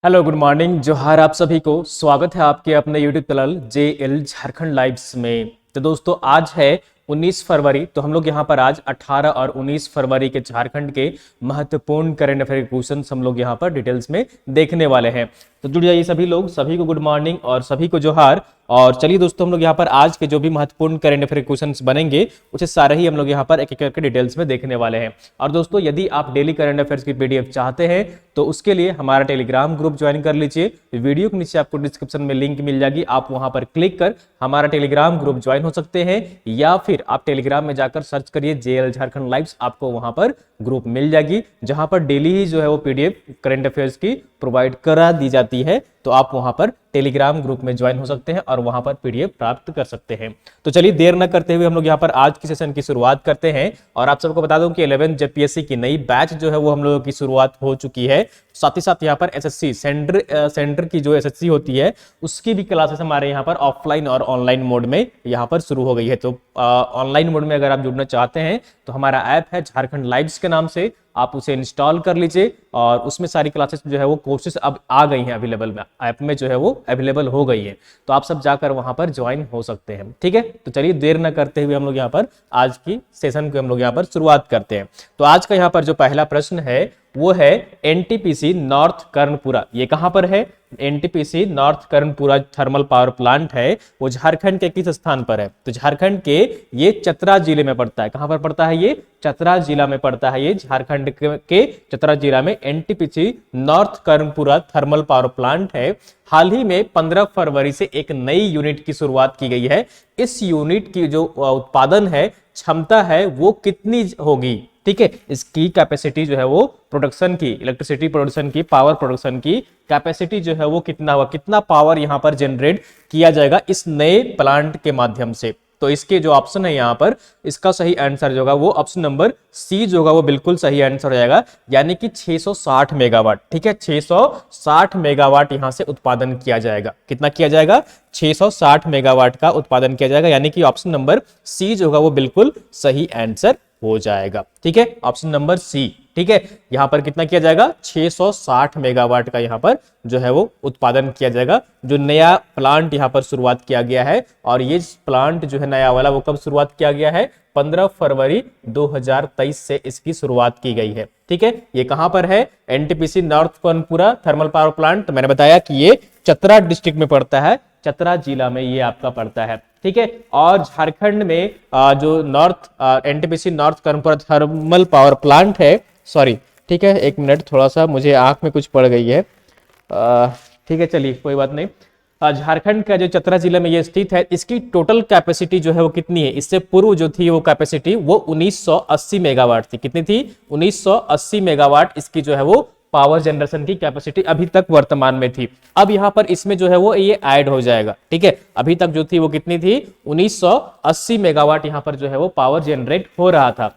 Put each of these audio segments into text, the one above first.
Hello good morning जोहार आप सभी को स्वागत है आपके अपने YouTube channel JL Jharkhand lives में। तो दोस्तों आज है 19 फरवरी। तो हम लोग यहाँ पर आज 18 और 19 फरवरी के झारखंड के महत्वपूर्ण करंट अफेयर क्वेश्चंस हम लोग यहाँ पर डिटेल्स में देखने वाले हैं। तो जुड़ जाइए सभी लोग, सभी को गुड मॉर्निंग और सभी को जोहार। और चलिए दोस्तों, हम लोग यहाँ पर आज के जो भी महत्वपूर्ण करंट अफेयर क्वेश्चंस बनेंगे उसे सारे ही हम लोग यहाँ पर एक एक करके डिटेल्स में देखने वाले हैं। और दोस्तों यदि आप डेली करंट अफेयर्स की पीडीएफ चाहते हैं तो उसके लिए हमारा टेलीग्राम ग्रुप ज्वाइन कर लीजिए। वीडियो के नीचे आपको डिस्क्रिप्शन में लिंक मिल जाएगी, आप वहां पर क्लिक कर हमारा टेलीग्राम ग्रुप ज्वाइन हो सकते हैं, या फिर आप टेलीग्राम में जाकर सर्च करिए जेएल झारखंड लाइव्स, आपको वहां पर ग्रुप मिल जाएगी जहां पर डेली ही जो है वो पीडीएफ करंट अफेयर्स की प्रोवाइड करा दी जाती है। तो आप वहां पर टेलीग्राम ग्रुप में ज्वाइन हो सकते हैं और वहां पर पीडीएफ प्राप्त कर सकते हैं। तो चलिए देर न करते हुए हम लोग यहाँ पर आज की सेशन की शुरुआत करते हैं। और आप सबको बता दूं कि 11 जेपीएससी की नई बैच जो है वो हम लोगों की शुरुआत हो चुकी है। साथ ही साथ यहाँ पर एसएससी सेंटर की जो एसएससी होती है उसकी भी क्लासेस हमारे यहाँ पर ऑफलाइन और ऑनलाइन मोड में यहाँ पर शुरू हो गई है। तो ऑनलाइन मोड में अगर आप जुड़ना चाहते हैं तो हमारा ऐप है झारखंड लाइव्स के नाम से, आप उसे इंस्टॉल कर लीजिए और उसमें सारी क्लासेस जो है वो कोर्सेज अब आ गई हैं अवेलेबल में, ऐप में जो है वो अवेलेबल हो गई है। तो आप सब जाकर वहां पर ज्वाइन हो सकते हैं। ठीक है, तो चलिए देर न करते हुए हम लोग यहाँ पर आज की सेशन को हम लोग यहाँ पर शुरुआत करते हैं। तो आज का यहाँ पर जो पहला प्रश्न है वो है एनटीपीसी नॉर्थ कर्णपुरा, ये कहां पर है? NTPC north Karanpura thermal power plant है, वो झारखंड के किस स्थान पर है? तो झारखंड के ये चतरा जिले में पड़ता है। कहां पर पड़ता है? ये चतरा जिला में पड़ता है। ये झारखंड के चतरा जिला में NTPC north Karanpura thermal power plant है। हाल ही में 15 फरवरी से एक नई यूनिट की शुरुआत की गई है। इस यूनिट की जो उत्पादन है, क्षमता है, वो कितनी होगी? ठीक है, इसकी कैपेसिटी जो है वो प्रोडक्शन की, इलेक्ट्रिसिटी प्रोडक्शन की, पावर प्रोडक्शन की कैपेसिटी जो है वो कितना होगा, कितना पावर यहां पर जनरेट किया जाएगा इस नए प्लांट के माध्यम से। तो इसके जो ऑप्शन है यहाँ पर, इसका सही आंसर जो होगा वो ऑप्शन नंबर सी जो होगा वो बिल्कुल सही आंसर हो जाएगा, यानी कि 660 मेगावाट। ठीक है, 660 मेगावाट यहां से उत्पादन किया जाएगा। कितना किया जाएगा? 660 मेगावाट का उत्पादन किया जाएगा, यानी कि ऑप्शन नंबर सी जो होगा वो बिल्कुल सही आंसर हो जाएगा। ठीक है, ऑप्शन नंबर सी। ठीक है, यहां पर कितना किया जाएगा? 660 मेगावाट का यहां पर जो है वो उत्पादन किया जाएगा। जो नया प्लांट यहां पर शुरुआत किया गया है, और ये प्लांट जो है नया वाला वो कब शुरुआत किया गया है? 15 फरवरी 2023 से इसकी शुरुआत की गई है। ठीक है, ये कहां पर है? NTPC north Karanpura thermal power plant. तो मैंने बताया कि ये चतरा डिस्ट्रिक्ट में पड़ता है, चतरा जिला में ये आपका पड़ता है। ठीक है, और झारखंड में जो north NTPC north Karanpura thermal power plant है, सॉरी, ठीक है, एक मिनट, थोड़ा सा मुझे आंख में कुछ पड़ गई है। ठीक है, चलिए कोई बात नहीं। झारखंड का जो चतरा जिला में ये स्थित है, इसकी टोटल कैपेसिटी जो है वो कितनी है? इससे पूर्व जो थी वो कैपेसिटी वो 1980 मेगावाट थी। कितनी थी? 1980 मेगावाट इसकी जो है वो पावर जनरेशन की कैपेसिटी अभी तक वर्तमान में थी। अब यहां पर इसमें जो है वो ये ऐड हो जाएगा। ठीक है, अभी तक जो थी वो कितनी थी? 1980 मेगावाट यहां पर जो है वो पावर जनरेट हो रहा था।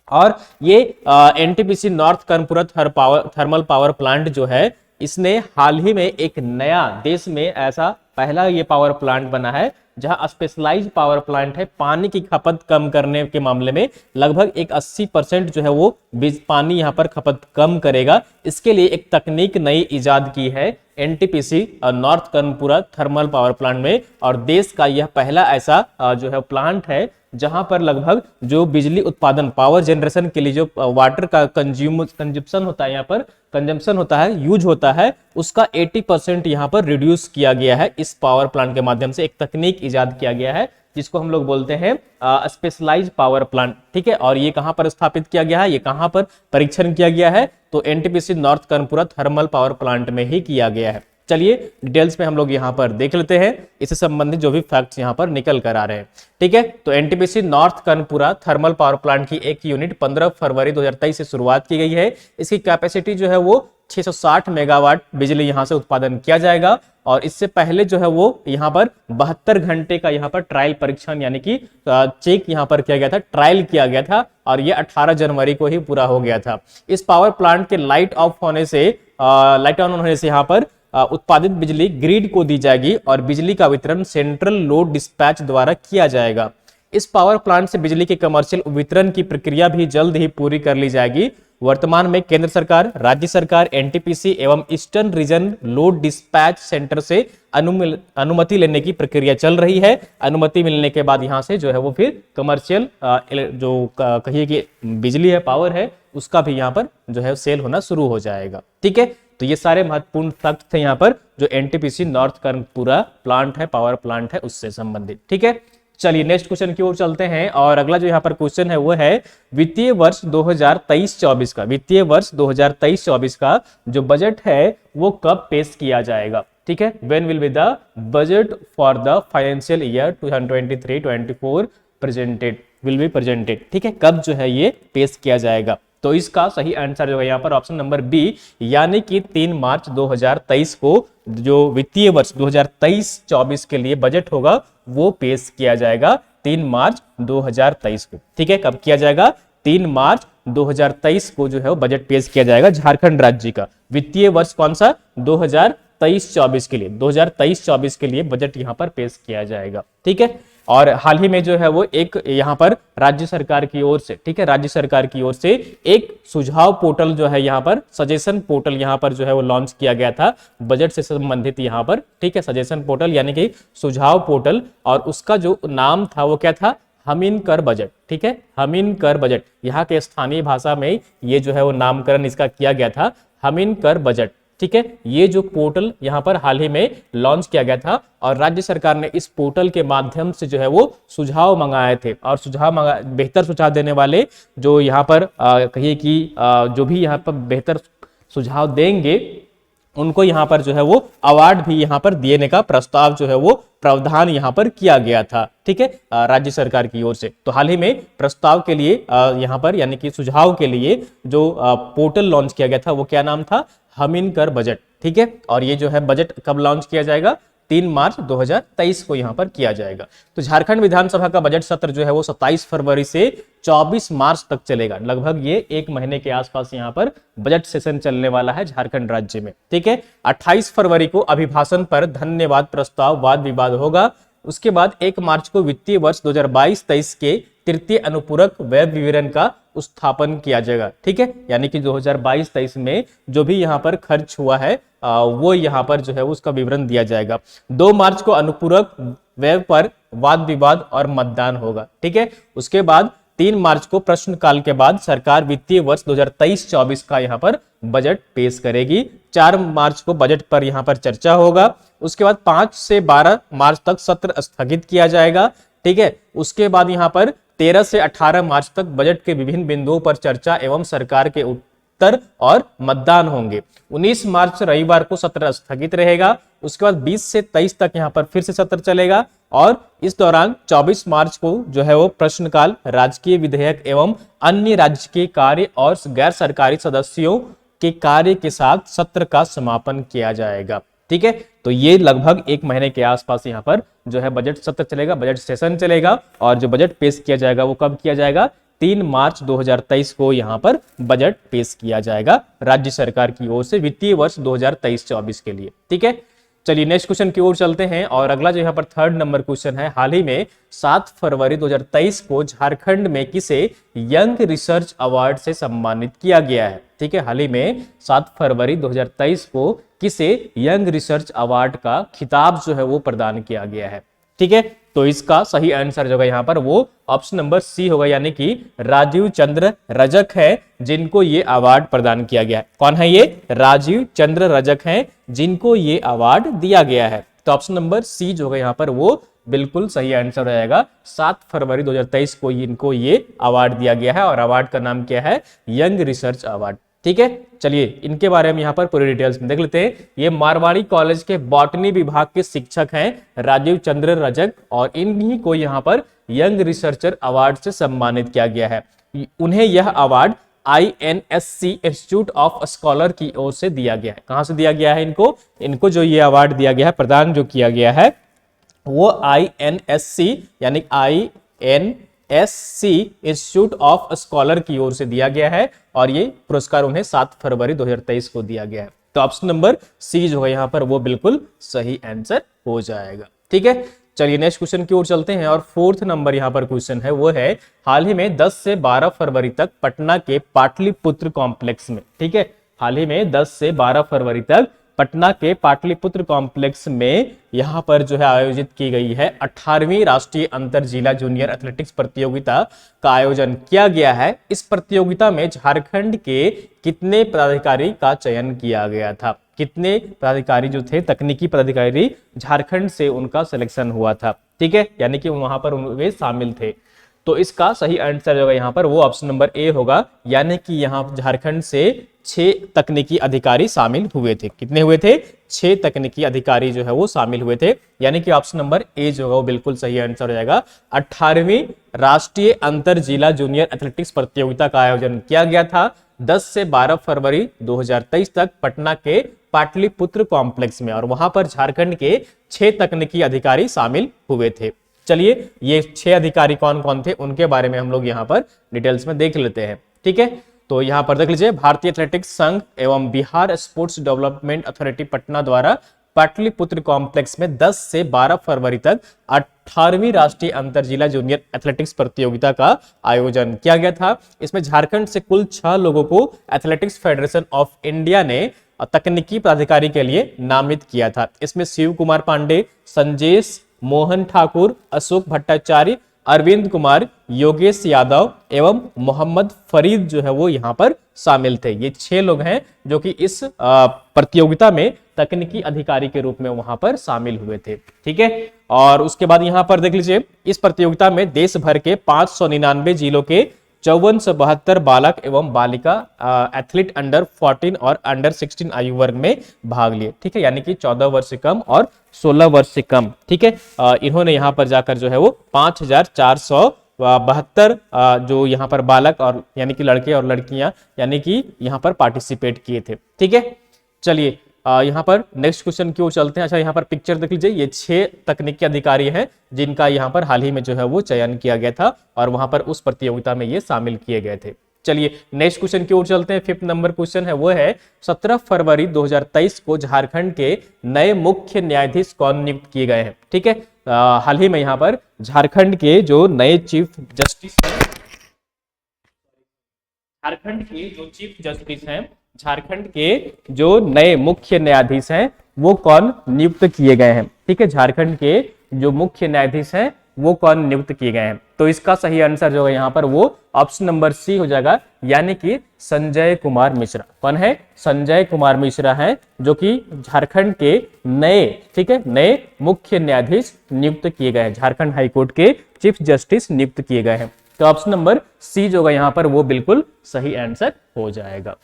और ये NTPC north Karanpura thermal power plant जो है, इसने हाल ही में एक नया देश में ऐसा पहला ये पावर प्लांट बना है जहां स्पेशलाइज्ड पावर प्लांट है। पानी की खपत कम करने के मामले में लगभग एक 80% जो है वो पानी यहां पर खपत कम करेगा। इसके लिए एक तकनीक नई इजाद की है NTPC north Karanpura thermal power plant में, और देश का यह पहला ऐसा जो है प्लांट है जहां पर लगभग जो बिजली उत्पादन, पावर जनरेशन के लिए जो वाटर का कंजम्पशन होता है, यहाँ पर कंजम्पशन होता है, यूज होता है, उसका 80% यहाँ पर रिड्यूस किया गया है इस पावर प्लांट के माध्यम से। एक तकनीक इजाद किया गया है जिसको हम लोग बोलते हैं स्पेशलाइज्ड पावर प्लांट। ठीक है, और ये कहां पर स्थापित किया गया है, ये कहां पर परीक्षण किया गया है? तो NTPC north Karanpura thermal power plant में ही किया गया है। चलिए डिटेल्स में हम लोग यहाँ पर देख लेते हैं, इससे संबंधित जो भी फैक्ट्स यहाँ पर निकल कर आ रहे हैं। ठीक है, तो NTPC north Karanpura thermal power plant की एक यूनिट 15 फरवरी 2023 से शुरुआत की गई है। इसकी कैपेसिटी जो है वो 660 मेगावाट बिजली यहाँ से उत्पादन किया जाएगा। और इससे पहले जो है वो यहाँ पर 72 घंटे का यहाँ पर ट्रायल परीक्षण यानी कि चेक यहाँ पर किया गया था, ट्रायल किया गया था, और ये 18 जनवरी को ही पूरा हो गया था। इस पावर प्लांट के लाइट ऑन होने से यहाँ पर उत्पादित बिजली ग्रिड को दी जाएगी और बिजली का वितरण सेंट्रल लोड डिस्पैच द्वारा किया जाएगा। इस पावर प्लांट से बिजली के कमर्शियल वितरण की प्रक्रिया भी जल्द ही पूरी कर ली जाएगी। वर्तमान में केंद्र सरकार, राज्य सरकार, एनटीपीसी एवं eastern region load dispatch centre से अनुमति लेने की प्रक्रिया चल रही है। अनुमति मिलने के बाद यहाँ से जो है वो फिर कमर्शियल जो कहिए कि बिजली है, पावर है, उसका भी यहाँ पर जो है सेल होना शुरू हो जाएगा। ठीक है, तो ये सारे महत्वपूर्ण तथ्य थे यहाँ पर जो एनटीपीसी नॉर्थ कर्णपुरा प्लांट है, पावर प्लांट है, उससे संबंधित। ठीक है, चलिए नेक्स्ट क्वेश्चन की ओर चलते हैं और अगला जो यहाँ पर क्वेश्चन है वो है वित्तीय वर्ष 2023-24 का, वित्तीय वर्ष 2023-24 का जो बजट है वो कब पेश किया जाएगा। ठीक है, when will be the budget for the financial year 2023-24 presented, will be presented. ठीक है, कब जो है ये पेश किया जाएगा। तो इसका सही आंसर जो है यहाँ पर ऑप्शन नंबर बी, यानी कि 3 मार्च 2023 को जो वित्तीय वर्ष 2023-24 के लिए बजट होगा वो पेश किया जाएगा 3 मार्च 2023 को। ठीक है, कब किया जाएगा? 3 मार्च 2023 को जो है वो बजट पेश किया जाएगा झारखंड राज्य का। वित्तीय वर्ष कौन सा? 2023-24 के लिए, 2023-24 के लिए बजट यहाँ पर पेश किया जाएगा। ठीक है, और हाल ही में जो है वो एक यहाँ पर राज्य सरकार की ओर से, ठीक है, राज्य सरकार की ओर से एक सुझाव पोर्टल जो है यहाँ पर, सजेशन पोर्टल यहाँ पर जो है वो लॉन्च किया गया था बजट से संबंधित यहाँ पर। ठीक है, सजेशन पोर्टल यानी कि सुझाव पोर्टल, और उसका जो नाम था वो क्या था? हमीन कर बजट। ठीक है, हमीन कर बजट, यहाँ के स्थानीय भाषा में ये जो है वो नामकरण इसका किया गया था, हमीन कर बजट। ठीक है, ये जो पोर्टल यहाँ पर हाल ही में लॉन्च किया गया था और राज्य सरकार ने इस पोर्टल के माध्यम से जो है वो सुझाव मंगाए थे, और बेहतर सुझाव देने वाले जो यहाँ पर कहिए कि जो भी यहाँ पर बेहतर सुझाव देंगे उनको यहाँ पर जो है वो अवार्ड भी यहाँ पर देने का प्रस्ताव जो है वो प्रावधान यहाँ पर किया गया था। ठीक है, राज्य सरकार की ओर से। तो हाल ही में प्रस्ताव के लिए यहाँ पर यानी कि सुझाव के लिए जो पोर्टल लॉन्च किया गया था वो क्या नाम था? हमीन कर बजट। ठीक है, और ये जो है बजट कब लॉन्च किया जाएगा? 3 मार्च 2023 को यहां पर किया जाएगा। तो झारखंड विधानसभा का बजट सत्र जो है वो 27 फरवरी से 24 मार्च तक चलेगा। लगभग ये 1 महीने के आसपास यहां पर बजट सेशन चलने वाला है झारखंड राज्य में। ठीक है, 28 फरवरी को अभिभाषण पर धन्यवाद प्रस्ताव वाद विवाद होगा। उसके बाद 1 मार्च को वित्तीय वर्ष 2022-23 के तृतीय अनुपूरक व्यय विवरण का स्थापन किया जाएगा। ठीक है, यानी कि 2022-23 में जो भी यहाँ पर खर्च हुआ है वो यहाँ पर जो है उसका विवरण दिया जाएगा। 2 मार्च को अनुपूरक व्यय पर वाद विवाद और मतदान होगा। ठीक है, उसके बाद 3 मार्च को प्रश्नकाल के बाद सरकार वित्तीय वर्ष 2023-24 का यहाँ पर बजट पेश करेगी। 4 मार्च को बजट पर यहाँ पर चर्चा होगा। उसके बाद 5 से 12 मार्च तक सत्र स्थगित किया जाएगा। ठीक है, उसके बाद यहाँ पर 13 से 18 मार्च तक बजट के विभिन्न बिंदुओं पर चर्चा एवं सरकार के उत्तर और मतदान होंगे। 19 मार्च रविवार को सत्र स्थगित रहेगा। उसके बाद 20 से 23 तक यहाँ पर फिर से सत्र चलेगा और इस दौरान 24 मार्च को जो है वो प्रश्नकाल, राजकीय विधेयक एवं अन्य राज्य के कार्य और गैर सरकारी सदस्यों के कार्य के साथ सत्र का समापन किया जाएगा। ठीक है, तो ये लगभग 1 महीने के आसपास यहाँ पर जो है बजट सत्र चलेगा, बजट सेशन चलेगा, और जो बजट पेश किया जाएगा वो कब किया जाएगा? 3 मार्च 2023 को यहाँ पर बजट पेश किया जाएगा राज्य सरकार की ओर से वित्तीय वर्ष 2023-24 के लिए। ठीक है, चलिए नेक्स्ट क्वेश्चन की ओर चलते हैं और अगला जो यहाँ पर 3rd नंबर क्वेश्चन है, हाल ही में 7 फरवरी 2023 को झारखंड में किसे यंग रिसर्च अवार्ड से सम्मानित किया गया है? ठीक है, हाल ही में 7 फरवरी 2023 को किसे यंग रिसर्च अवार्ड का खिताब जो है वो प्रदान किया गया है? ठीक है, तो इसका सही आंसर जो है यहाँ पर वो ऑप्शन नंबर सी होगा, यानी कि राजीव चंद्र रजक है जिनको ये अवार्ड प्रदान किया गया है। कौन है ये? राजीव चंद्र रजक हैं जिनको ये अवार्ड दिया गया है। तो ऑप्शन नंबर सी जो है यहाँ पर वो बिल्कुल सही आंसर रहेगा। 7 फरवरी 2023 को इनको ये अवार्ड दिया गया है और अवार्ड का नाम क्या है? Young research award. ठीक है, चलिए इनके बारे में यहाँ पर पूरी डिटेल्स में देख लेते हैं। ये मारवाड़ी कॉलेज के बॉटनी विभाग के शिक्षक हैं राजीव चंद्र रजक, और इन्हीं को यहाँ पर यंग रिसर्चर अवार्ड से सम्मानित किया गया है। उन्हें यह award INSC institute of scholar की ओर से दिया गया है। कहां से दिया गया है इनको जो ये अवार्ड दिया गया है, प्रदान जो किया गया है, वो INSC यानी INSC इंस्टीट्यूट ऑफ स्कॉलर की ओर से दिया गया है, और ये पुरस्कार उन्हें 7 फरवरी 2023 को दिया गया है। तो ऑप्शन नंबर सी जो है यहाँ पर वो बिल्कुल सही आंसर हो जाएगा। ठीक है, चलिए नेक्स्ट क्वेश्चन की ओर चलते हैं और फोर्थ नंबर यहाँ पर क्वेश्चन है वो है, हाल ही में 10 से 12 फरवरी तक पटना के पाटलिपुत्र कॉम्प्लेक्स में, ठीक है, हाल ही में 10 से 12 फरवरी तक पटना के पाटलिपुत्र कॉम्प्लेक्स में यहाँ पर जो है आयोजित की गई है 18वीं राष्ट्रीय अंतर जिला जूनियर एथलेटिक्स प्रतियोगिता का आयोजन किया गया है। इस प्रतियोगिता में झारखंड के कितने पदाधिकारी का चयन किया गया था? कितने पदाधिकारी जो थे, तकनीकी पदाधिकारी झारखंड से उनका सिलेक्शन हुआ था, ठीक है, यानी कि वहां पर वे शामिल थे। तो इसका सही आंसर होगा यहाँ पर वो ऑप्शन नंबर ए होगा, यानी कि यहाँ झारखंड से 6 तकनीकी अधिकारी शामिल हुए थे। कितने हुए थे? 6 तकनीकी अधिकारी जो है वो शामिल हुए थे, यानी कि ऑप्शन नंबर ए जो है वो बिल्कुल सही आंसर हो जाएगा। 18वीं राष्ट्रीय अंतर जिला जूनियर एथलेटिक्स प्रतियोगिता का आयोजन किया गया था 10 से 12 फरवरी 2023 तक पटना के पाटलिपुत्र कॉम्प्लेक्स में, और वहां पर झारखंड के 6 तकनीकी अधिकारी शामिल हुए थे। चलिए ये 6 अधिकारी कौन कौन थे उनके बारे में हम लोग यहाँ पर डिटेल्स में देख लेते हैं, ठीक है। तो यहाँ पर देख लीजिए, भारतीय एथलेटिक्स संघ एवं Bihar sports development authority Patna द्वारा पाटलिपुत्र कॉम्प्लेक्स में 10 से 12 फरवरी तक 18वीं राष्ट्रीय अंतर जिला जूनियर एथलेटिक्स प्रतियोगिता का आयोजन किया गया था। इसमें झारखंड से कुल 6 लोगों को एथलेटिक्स फेडरेशन ऑफ इंडिया ने तकनीकी पदाधिकारी के लिए नामित किया था। इसमें शिव कुमार पांडे, संजेश मोहन ठाकुर, अशोक भट्टाचार्य, अरविंद कुमार, योगेश यादव एवं मोहम्मद फरीद जो है वो यहाँ पर शामिल थे। ये 6 लोग हैं जो कि इस प्रतियोगिता में तकनीकी अधिकारी के रूप में वहां पर शामिल हुए थे, ठीक है। और उसके बाद यहाँ पर देख लीजिए, इस प्रतियोगिता में देश भर के 599 जिलों के 5472 बालक एवं बालिका एथलीट अंडर 14 और अंडर 16 आयु वर्ग में भाग लिए, ठीक है, यानी कि 14 वर्ष से कम और 16 वर्ष से कम, ठीक है। इन्होंने यहाँ पर जाकर जो है वो 5472 जो यहाँ पर बालक और यानी कि लड़के और लड़कियां यानी कि यहाँ पर पार्टिसिपेट किए थे, ठीक है। चलिए यहाँ पर नेक्स्ट क्वेश्चन की ओर चलते हैं। अच्छा, यहाँ पर पिक्चर देख लीजिए, ये 6 तकनीकी अधिकारी हैं जिनका यहाँ पर हाल ही में जो है वो चयन किया गया था और वहां पर उस प्रतियोगिता में ये शामिल किए गए थे। चलिए नेक्स्ट क्वेश्चन की ओर चलते हैं। 5th नंबर क्वेश्चन है वो है, 17 फरवरी 2023 को झारखंड के नए मुख्य न्यायाधीश कौन नियुक्त किए गए हैं, ठीक है। हाल ही में यहाँ पर झारखंड के जो नए चीफ जस्टिस हैं, झारखंड के जो चीफ जस्टिस हैं, झारखंड के जो नए मुख्य न्यायाधीश हैं वो कौन नियुक्त किए गए हैं, ठीक है। झारखंड के जो मुख्य न्यायाधीश हैं वो कौन नियुक्त किए गए हैं? तो इसका सही आंसर जो है यहाँ पर वो ऑप्शन नंबर सी हो जाएगा, यानी कि संजय कुमार मिश्रा। कौन है? संजय कुमार मिश्रा है जो कि झारखंड के नए, ठीक है, नए मुख्य न्यायाधीश नियुक्त किए गए हैं। झारखंड हाईकोर्ट के चीफ जस्टिस नियुक्त किए गए हैं। तो ऑप्शन नंबर सी जो होगा यहाँ पर वो बिल्कुल सही आंसर हो जाएगा,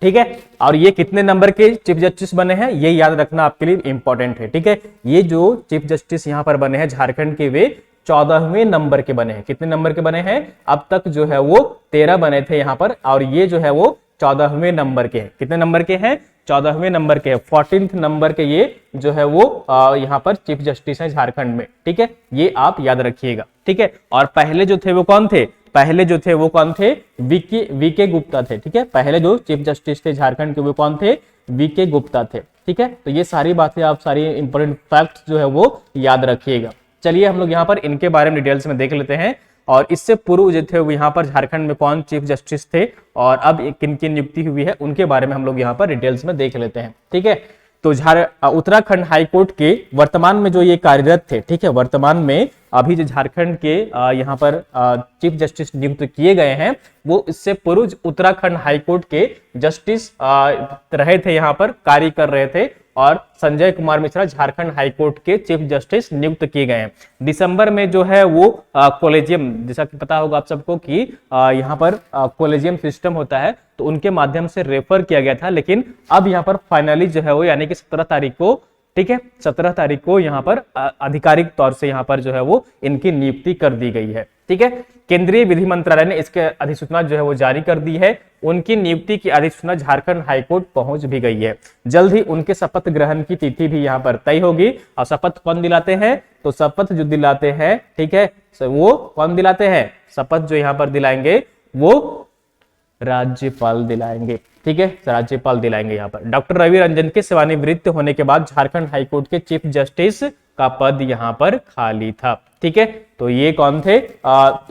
ठीक है। और ये कितने नंबर के चीफ जस्टिस बने हैं ये याद रखना आपके लिए इंपॉर्टेंट है, ठीक है। ये जो चीफ जस्टिस यहाँ पर बने हैं झारखंड के, वे 14वें नंबर के बने हैं। कितने नंबर के बने हैं? अब तक जो है वो 13 बने थे यहाँ पर, और ये जो है वो 14वें नंबर के हैं। कितने नंबर के हैं? 14वें नंबर के, 14th नंबर के ये जो है वो यहाँ पर चीफ जस्टिस है झारखंड में, ठीक है। ये आप याद रखिएगा, ठीक है। और पहले जो थे वो कौन थे? पहले जो थे वो कौन थे? वीके गुप्ता थे, ठीक है। पहले जो चीफ जस्टिस थे झारखंड के वो कौन थे? वीके गुप्ता थे, ठीक है। तो ये सारी बातें आप, सारी इंपॉर्टेंट फैक्ट्स जो है वो याद रखिएगा। चलिए हम लोग यहाँ पर इनके बारे में डिटेल्स में देख लेते हैं। और इससे पूर्व जो थे वो यहाँ पर झारखंड में कौन चीफ जस्टिस थे और अब किन की नियुक्ति हुई है उनके बारे में हम लोग यहाँ पर डिटेल्स में देख लेते हैं, ठीक है। तो उत्तराखंड हाईकोर्ट के वर्तमान में जो ये कार्यरत थे, ठीक है, वर्तमान में अभी जो झारखंड के यहाँ पर चीफ जस्टिस नियुक्त किए गए हैं वो इससे पूर्व उत्तराखंड हाईकोर्ट के जस्टिस रहे थे, यहाँ पर कार्य कर रहे थे। और संजय कुमार मिश्रा झारखंड हाईकोर्ट के चीफ जस्टिस नियुक्त किए गए हैं। दिसंबर में जो है वो कॉलेजियम, जैसा कि पता होगा आप सबको कि यहाँ पर कॉलेजियम सिस्टम होता है, तो उनके माध्यम से रेफर किया गया था। लेकिन अब यहाँ पर फाइनली जो है वो यानी कि 17 तारीख को, ठीक है, 17 तारीख को यहाँ पर आधिकारिक तौर से यहाँ पर जो है वो इनकी नियुक्ति कर दी गई है, ठीक है। केंद्रीय विधि मंत्रालय ने इसके अधिसूचना जो है वो जारी कर दी है। उनकी नियुक्ति की अधिसूचना झारखंड हाईकोर्ट पहुंच भी गई है। जल्द ही उनके शपथ ग्रहण की तिथि भी यहाँ पर तय होगी। और शपथ कौन दिलाते हैं? तो शपथ जो दिलाते हैं, ठीक है, वो कौन दिलाते हैं? शपथ जो यहाँ पर दिलाएंगे वो राज्यपाल दिलाएंगे, ठीक है, राज्यपाल दिलाएंगे। यहाँ पर डॉक्टर रवि रंजन के सेवानिवृत्त होने के बाद झारखंड हाईकोर्ट के चीफ जस्टिस का पद यहाँ पर खाली था। ठीक है, तो ये कौन थे?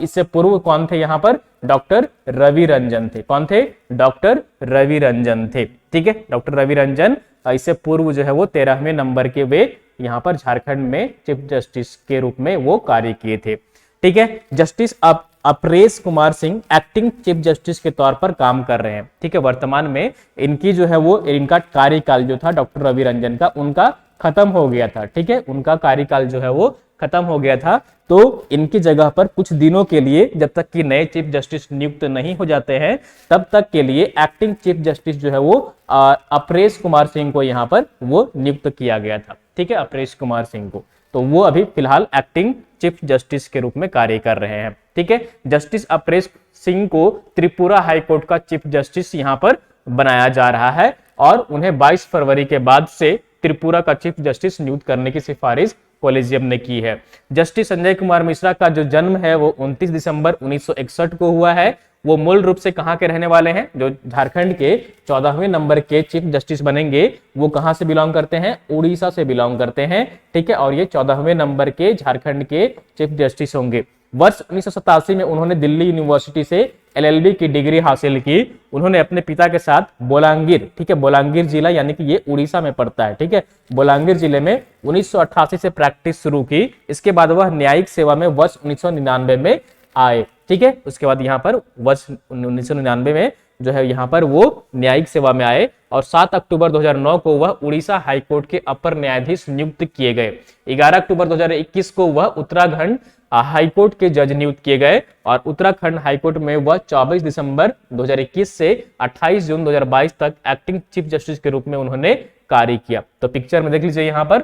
इससे पूर्व कौन थे यहाँ पर? डॉक्टर रवि रंजन थे। कौन थे? डॉक्टर रवि रंजन थे। ठीक है, डॉक्टर रवि रंजन इससे पूर्व जो है वो 13वें नंबर के वे यहाँ पर झारखंड में चीफ जस्टिस के रूप में वो कार्य किए थे। ठीक है, justice Aparesh Kumar Singh acting chief justice के तौर पर काम कर रहे हैं। ठीक है, वर्तमान में इनकी जो है वो इनका कार्यकाल जो था डॉक्टर रवि रंजन का, उनका खत्म हो गया था। ठीक है, उनका कार्यकाल जो है वो खत्म हो गया था, तो इनकी जगह पर कुछ दिनों के लिए, जब तक कि नए चीफ जस्टिस नियुक्त नहीं हो जाते हैं, तब तक के लिए एक्टिंग चीफ जस्टिस जो है वो अपरेश कुमार सिंह को यहाँ पर वो नियुक्त किया गया था। ठीक है, अपरेश कुमार सिंह को, तो वो अभी फिलहाल एक्टिंग चीफ जस्टिस के रूप में कार्य कर रहे हैं। ठीक है, जस्टिस अपरेश सिंह को त्रिपुरा हाईकोर्ट का चीफ जस्टिस यहाँ पर बनाया जा रहा है और उन्हें 22 फरवरी के बाद से त्रिपुरा का चीफ जस्टिस नियुक्त करने की सिफारिश कॉलेजियम ने की है। जस्टिस संजय कुमार मिश्रा का जो जन्म है वो 29 दिसंबर 1961 को हुआ है। वो मूल रूप से कहां के रहने वाले हैं? जो झारखंड के 14वें नंबर के चीफ जस्टिस बनेंगे वो कहां से बिलोंग करते हैं? उड़ीसा से बिलोंग करते हैं। ठीक है, और ये 14वें नंबर के झारखंड के चीफ जस्टिस होंगे। वर्ष 1987 में उन्होंने दिल्ली यूनिवर्सिटी से LLB की डिग्री हासिल की। उन्होंने अपने पिता के साथ बोलांगीर, ठीक है, बोलांगीर जिला यानी कि ये उड़ीसा में पड़ता है। ठीक है, बोलांगीर जिले में 1988 से प्रैक्टिस शुरू की। इसके बाद वह न्यायिक सेवा में वर्ष 1999 में आए। ठीक है, उसके बाद यहाँ पर वर्ष 1999 में जो है यहाँ पर वो न्यायिक सेवा में आए और 7 अक्टूबर 2009 को वह उड़ीसा हाईकोर्ट के अपर न्यायाधीश नियुक्त किए गए। 11 अक्टूबर 2021 को वह उत्तराखंड हाईकोर्ट के जज नियुक्त किए गए और उत्तराखंड हाईकोर्ट में वह 24 दिसंबर 2021 से 28 जून 2022 तक एक्टिंग चीफ जस्टिस के रूप में उन्होंने कार्य किया। तो पिक्चर में देख लीजिए यहाँ पर।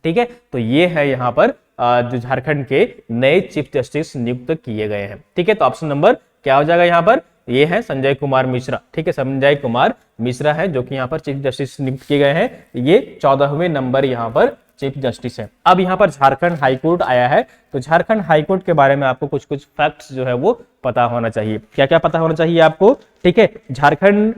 ठीक है, तो ये है यहाँ पर जो झारखंड के नए चीफ जस्टिस नियुक्त किए गए हैं। ठीक है, तो ऑप्शन नंबर क्या हो जाएगा यहाँ पर? ये है संजय कुमार मिश्रा। ठीक है, संजय कुमार मिश्रा है जो कि यहाँ पर चीफ जस्टिस नियुक्त किए गए हैं। ये 14वें नंबर यहाँ पर चीफ जस्टिस है। अब यहाँ पर झारखंड हाईकोर्ट आया है, तो झारखंड हाईकोर्ट के बारे में आपको कुछ कुछ फैक्ट्स जो है वो पता होना चाहिए। क्या क्या पता होना चाहिए आपको? ठीक है, झारखंड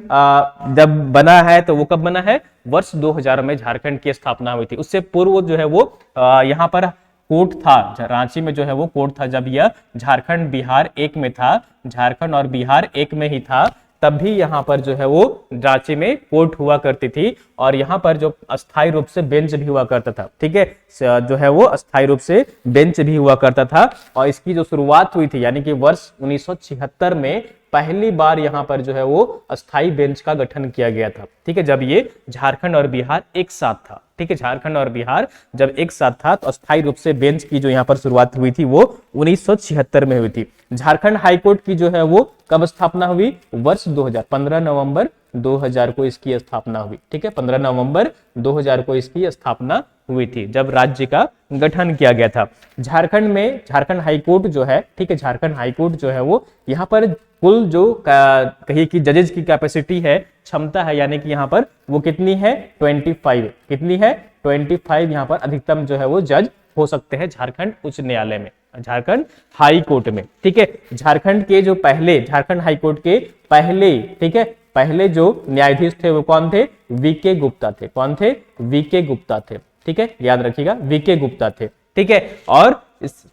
जब बना है तो वो कब बना है? वर्ष 2000 में झारखंड की स्थापना हुई थी। उससे पूर्व जो है वो यहाँ पर कोर्ट था, रांची में जो है वो कोर्ट था। जब यह झारखंड बिहार एक में था, झारखंड और बिहार एक में ही था, तब भी यहाँ पर जो है वो रांची में कोर्ट हुआ करती थी और यहाँ पर जो अस्थायी रूप से बेंच भी हुआ करता था। ठीक है, जो है वो अस्थायी रूप से बेंच भी हुआ करता था और इसकी जो शुरुआत हुई थी यानी कि वर्ष 1976 में पहली बार यहाँ पर जो है वो अस्थायी बेंच का गठन किया गया था। ठीक है, जब ये झारखंड और बिहार एक साथ था। ठीक है, झारखंड और बिहार जब एक साथ था तो अस्थायी रूप से बेंच की जो यहाँ पर शुरुआत हुई थी वो 1976 में हुई थी। झारखंड हाईकोर्ट की जो है वो कब स्थापना हुई? वर्ष 2000, 15 नवंबर 2000 को इसकी स्थापना हुई। ठीक है, 15 नवंबर 2000 को इसकी स्थापना हुई थी जब राज्य का गठन किया गया था। झारखंड में झारखंड हाईकोर्ट जो है, ठीक है, झारखंड हाईकोर्ट जो है वो यहाँ पर कुल जो कही कि जजेस की कैपेसिटी है, क्षमता है, यानी कि यहाँ पर वो कितनी है? 25। कितनी है? 25 यहाँ पर अधिकतम जो है वो जज हो सकते हैं झारखंड उच्च न्यायालय में, झारखंड हाई कोर्ट में। ठीक है, झारखंड के जो पहले, झारखंड हाई कोर्ट के पहले, ठीक है, पहले जो न्यायाधीश थे वो कौन थे? वीके गुप्ता थे। कौन थे? वीके गुप्ता थे। ठीक है, याद रखिएगा, वीके गुप्ता थे। ठीक है, और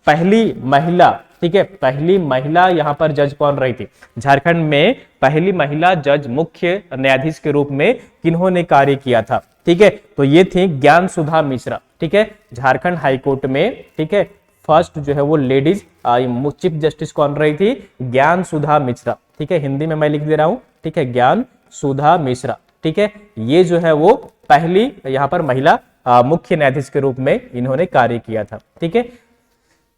पहली महिला, ठीक है, पहली महिला यहाँ पर जज कौन रही थी? झारखंड में पहली महिला जज मुख्य न्यायाधीश के रूप में किन्होंने कार्य किया था? ठीक है, तो ये थी ज्ञान सुधा मिश्रा। ठीक है, झारखंड हाईकोर्ट में, ठीक है, फर्स्ट जो है वो लेडीज चीफ जस्टिस कौन रही थी? ज्ञान सुधा मिश्रा। ठीक है, हिंदी में मैं लिख दे रहा हूं। ठीक है, ज्ञान सुधा मिश्रा। ठीक है, ये जो है वो पहली यहाँ पर महिला मुख्य न्यायाधीश के रूप में इन्होंने कार्य किया था। ठीक है,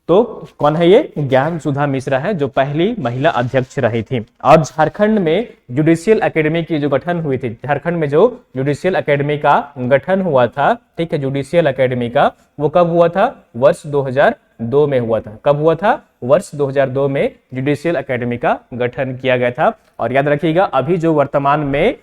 तो कौन है ये? ज्ञान सुधा मिश्रा है जो पहली महिला अध्यक्ष रही थी। और झारखंड में जुडिशियल एकेडमी की जो गठन हुई थी, झारखंड में जो जुडिशियल एकेडमी का गठन हुआ था, ठीक है, जुडिशियल एकेडमी का, वो कब हुआ था? वर्ष 2002 में हुआ था। कब हुआ था? वर्ष 2002 में जुडिशियल एकेडमी का गठन किया गया था। और याद रखिएगा, अभी जो वर्तमान में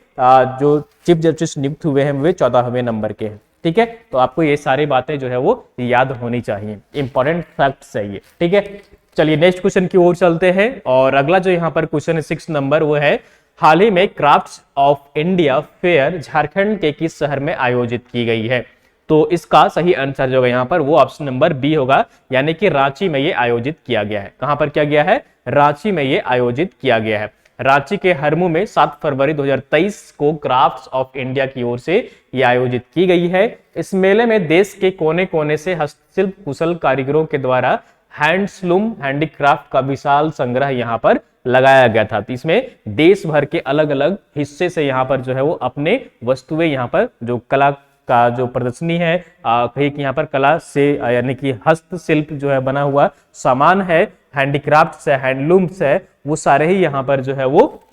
जो चीफ जस्टिस नियुक्त हुए हैं वे 14वें नंबर के हैं। ठीक है, तो आपको ये सारी बातें जो है वो याद होनी चाहिए, इंपॉर्टेंट फैक्ट्स है ये। ठीक है, चलिए नेक्स्ट क्वेश्चन की ओर चलते हैं। और अगला जो यहाँ पर क्वेश्चन है 6 नंबर, वो है हाल ही में crafts of India fair Jharkhand के किस शहर में आयोजित की गई है? तो इसका सही आंसर जो है यहाँ पर वो ऑप्शन नंबर बी होगा, यानी कि रांची में ये आयोजित किया गया है। कहां पर किया गया है? रांची में ये आयोजित किया गया है। रांची के हरमू में 7 फरवरी 2023 को क्राफ्ट्स ऑफ इंडिया की ओर से यह आयोजित की गई है। इस मेले में देश के कोने कोने से हस्तशिल्प कुशल कारीगरों के द्वारा हैंडलूम हैंडीक्राफ्ट का विशाल संग्रह यहाँ पर लगाया गया था। तो इसमें देश भर के अलग अलग हिस्से से यहाँ पर जो है वो अपने वस्तुएं यहाँ पर जो कला का जो प्रदर्शनी है, कहीं कि यहाँ पर कला से यानी कि हस्तशिल्प जो है बना हुआ सामान है, हैंडीक्राफ्ट से, हैंडलूम से, वो सारे ही यहाँ पर जो है वो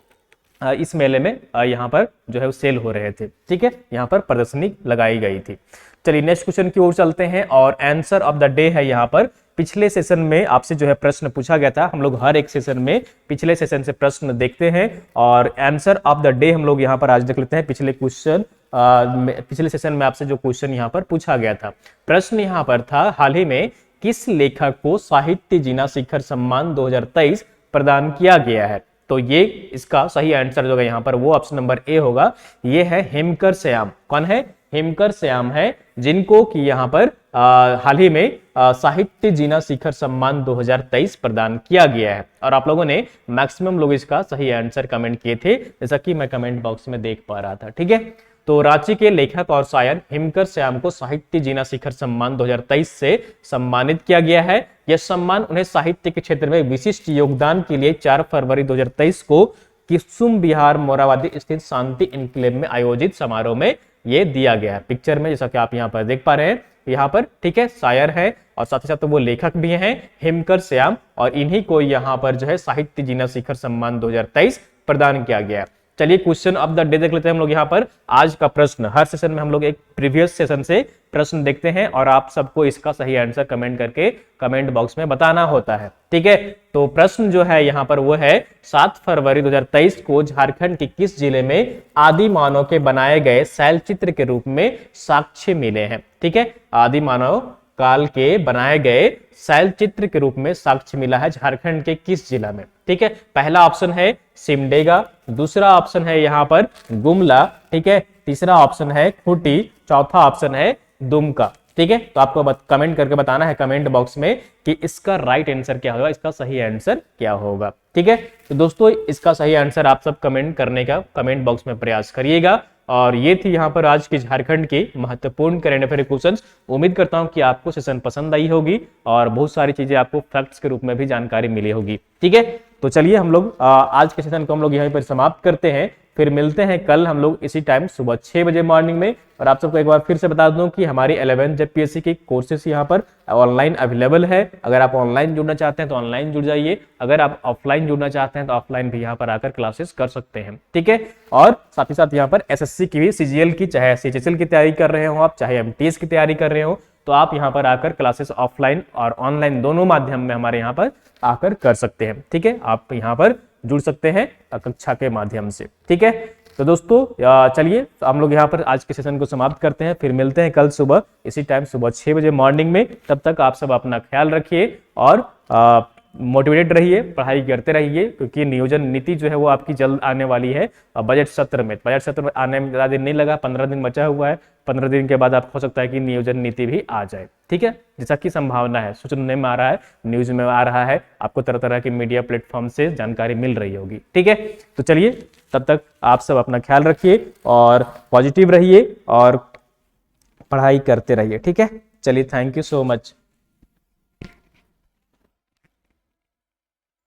इस मेले में यहाँ पर जो है वो सेल हो रहे थे। ठीक है, यहाँ पर प्रदर्शनी लगाई गई थी। चलिए नेक्स्ट क्वेश्चन की ओर चलते हैं और आंसर ऑफ द डे है यहाँ पर। पिछले सेशन में आपसे जो है प्रश्न पूछा गया था, हम लोग हर एक सेशन में पिछले सेशन से प्रश्न देखते हैं और आंसर ऑफ द डे हम लोग यहाँ पर आज देख लेते हैं। पिछले सेशन में आपसे जो क्वेश्चन यहाँ पर पूछा गया था, प्रश्न यहाँ पर था, हाल ही में किस लेखक को साहित्य जीना शिखर सम्मान 2023 प्रदान किया गया है? तो ये इसका सही आंसर जो है यहाँ पर वो ऑप्शन नंबर ए होगा, ये है हेमकर श्याम। कौन है? हेमकर श्याम है, जिनको कि यहाँ पर हाल ही में साहित्य जीना शिखर सम्मान 2023 प्रदान किया गया है। और आप लोगों ने मैक्सिमम लोग इसका सही आंसर कमेंट किए थे, जैसा कि मैं कमेंट बॉक्स में देख पा रहा था। ठीक है, तो रांची के लेखक और शायर हेमकर श्याम को साहित्य जीना शिखर सम्मान 2023 से सम्मानित किया गया है। यह सम्मान उन्हें साहित्य के क्षेत्र में विशिष्ट योगदान के लिए 4 फरवरी 2023 को किसुम विहार मोराबादी स्थित शांति इनक्लेव में आयोजित समारोह में ये दिया गया है। पिक्चर में जैसा कि आप यहाँ पर देख पा रहे हैं, यहाँ पर ठीक है शायर है और साथ ही साथ वो लेखक भी हैं हेमकर श्याम, और इन्हीं को यहाँ पर जो है साहित्य जीना शिखर सम्मान 2023 प्रदान किया गया है। चलिए क्वेश्चन ऑफ द डे देख लेते हैं हम लोग यहाँ पर। आज का प्रश्न, हर सेशन में हम लोग एक प्रीवियस सेशन से प्रश्न देखते हैं और आप सबको इसका सही आंसर कमेंट करके कमेंट बॉक्स में बताना होता है। ठीक है, तो प्रश्न जो है यहाँ पर वो है, 7 फरवरी 2023 को झारखंड के किस जिले में आदि मानव के बनाए गए शैल चित्र के रूप में साक्ष्य मिले हैं? ठीक है, आदि मानव काल के बनाए गए शैल चित्र के रूप में साक्ष्य मिला है झारखंड के किस जिला में? ठीक है, पहला ऑप्शन है सिमडेगा, दूसरा ऑप्शन है यहाँ पर गुमला, ठीक है, तीसरा ऑप्शन है खूंटी, चौथा ऑप्शन है दुमका। ठीक है, तो आपको कमेंट करके बताना है कमेंट बॉक्स में कि इसका राइट आंसर क्या होगा, इसका सही आंसर क्या होगा। ठीक है, तो दोस्तों इसका सही आंसर आप सब कमेंट करने का कमेंट बॉक्स में प्रयास करिएगा। और ये थी यहाँ पर आज के झारखंड के महत्वपूर्ण करंट अफेयर क्वेश्चंस। उम्मीद करता हूँ कि आपको सेशन पसंद आई होगी और बहुत सारी चीजें आपको फैक्ट्स के रूप में भी जानकारी मिली होगी। ठीक है, तो चलिए हम लोग आज के सेशन को हम लोग यहीं पर समाप्त करते हैं। फिर मिलते हैं कल हम लोग इसी टाइम सुबह 6 बजे मॉर्निंग में। और आप सबको एक बार फिर से बता दूं कि हमारी 11 जेपीएससी की कोर्सेस यहाँ पर ऑनलाइन अवेलेबल है। अगर आप ऑनलाइन जुड़ना चाहते हैं तो ऑनलाइन जुड़ जाइए, अगर आप ऑफलाइन जुड़ना चाहते हैं तो ऑफलाइन भी यहाँ पर आकर क्लासेस कर सकते हैं। ठीक है, और साथ ही साथ यहाँ पर एसएससी की भी, सीजीएल की, चाहे सीएचएसएल की तैयारी कर रहे हो आप, चाहे एमटीएस की तैयारी कर रहे हो, तो आप यहाँ पर आकर क्लासेस ऑफलाइन और ऑनलाइन दोनों माध्यम में हमारे यहाँ पर आकर कर सकते हैं। ठीक है, आप यहाँ पर जुड़ सकते हैं कक्षा के माध्यम से। ठीक है, तो दोस्तों चलिए हम लोग यहाँ पर आज के सेशन को समाप्त करते हैं। फिर मिलते हैं कल सुबह इसी टाइम सुबह 6 बजे मॉर्निंग में। तब तक आप सब अपना ख्याल रखिए और मोटिवेटेड रहिए, पढ़ाई करते रहिए, क्योंकि नियोजन नीति जो है वो आपकी जल्द आने वाली है बजट सत्र में। बजट सत्र में आने में ज़्यादा दिन नहीं लगा, 15 दिन बचा हुआ है। 15 दिन के बाद आप हो सकता है कि नियोजन नीति भी आ जाए। ठीक है, जैसा कि संभावना है, सूचना में आ रहा है, न्यूज में आ रहा है, आपको तरह तरह के मीडिया प्लेटफॉर्म से जानकारी मिल रही होगी। ठीक है, तो चलिए तब तक आप सब अपना ख्याल रखिए और पॉजिटिव रहिए और पढ़ाई करते रहिए। ठीक है, चलिए थैंक यू सो मच।